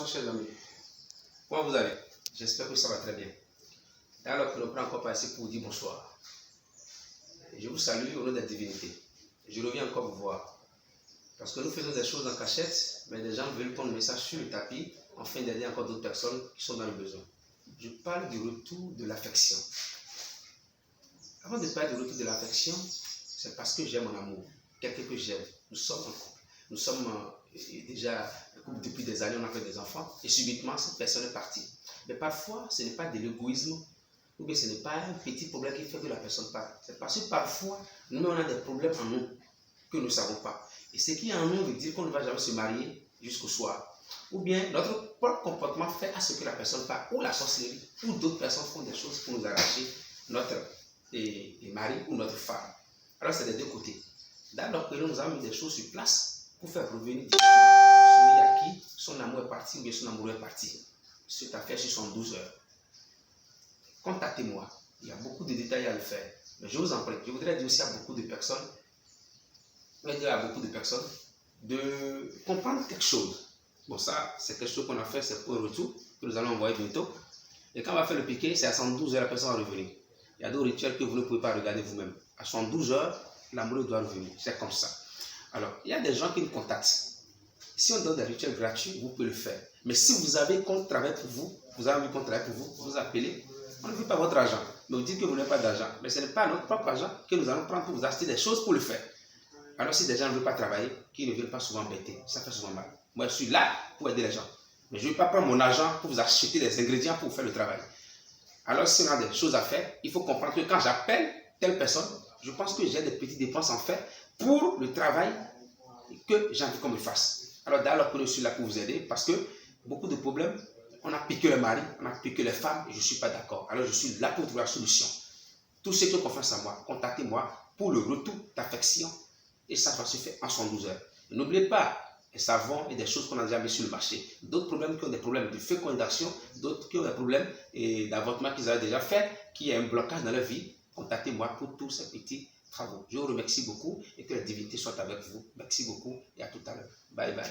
Bonsoir chers amis, comment vous allez? J'espère que ça va très bien. Alors que l'on prend encore passer pour vous dire bonsoir. Je vous salue au nom des divinités. Je reviens encore vous voir. Parce que nous faisons des choses en cachette, mais des gens veulent qu'on mette ça sur le tapis afin d'aider encore d'autres personnes qui sont dans le besoin. Je parle du retour de l'affection. Avant de parler du retour de l'affection, c'est parce que j'aime mon amour, quelqu'un que j'aime. Nous sommes en couple. Nous sommes déjà un couple depuis des années, on a fait des enfants, et subitement, cette personne est partie. Mais parfois, ce n'est pas de l'égoïsme, ou bien ce n'est pas un petit problème qui fait que la personne part. C'est parce que parfois, nous, on a des problèmes en nous que nous ne savons pas. Et ce qui est en nous veut dire qu'on ne va jamais se marier jusqu'au soir. Ou bien notre propre comportement fait à ce que la personne part, ou la sorcellerie, ou d'autres personnes font des choses pour nous arracher notre mari ou notre femme. Alors, c'est des deux côtés. Dans notre période, nous avons mis des choses sur place pour faire revenir celui à qui son amour est parti ou bien son amoureux est parti. Cette affaire sur 72 heures. Contactez-moi. Il y a beaucoup de détails à le faire. Mais je vous en prie, je voudrais dire aussi à beaucoup de personnes, de comprendre quelque chose. Bon, ça, c'est quelque chose qu'on a fait, c'est pour un retour que nous allons envoyer bientôt. Et quand on va faire le piqué, c'est à 112 heures, la personne va revenir. Il y a d'autres rituels que vous ne pouvez pas regarder vous-même. À 112 heures, l'amoureux doit revenir. C'est comme ça. Alors, il y a des gens qui nous contactent. Si on donne des rituels gratuits, vous pouvez le faire. Mais si vous avez qu'on travaille pour vous, vous avez envie qu'on travaille pour vous, vous appelez, on ne veut pas votre argent. Mais vous dites que vous n'avez pas d'argent. Mais ce n'est pas notre propre argent que nous allons prendre pour vous acheter des choses pour le faire. Alors si des gens ne veulent pas travailler, qu'ils ne viennent pas souvent embêter, ça fait souvent mal. Moi, je suis là pour aider les gens. Mais je ne vais pas prendre mon argent pour vous acheter des ingrédients pour faire le travail. Alors si on a des choses à faire, il faut comprendre que quand j'appelle telle personne, je pense que j'ai des petites dépenses en fait pour le travail que j'ai envie qu'on me fasse. Alors d'abord que je suis là pour vous aider parce que beaucoup de problèmes, on a piqué le mari, on a piqué les femmes et je ne suis pas d'accord. Alors je suis là pour trouver la solution. Tous ceux qui ont confiance en moi, contactez-moi pour le retour d'affection et ça va se faire en 112 heures. N'oubliez pas les savons et des choses qu'on a déjà mis sur le marché. D'autres problèmes qui ont des problèmes de fécondation, d'autres qui ont des problèmes d'avortement qu'ils avaient déjà fait, qui a un blocage dans leur vie, contactez-moi pour tous ces petits travaux. Je vous remercie beaucoup et que la divinité soit avec vous. Merci beaucoup et à tout à l'heure. Bye bye.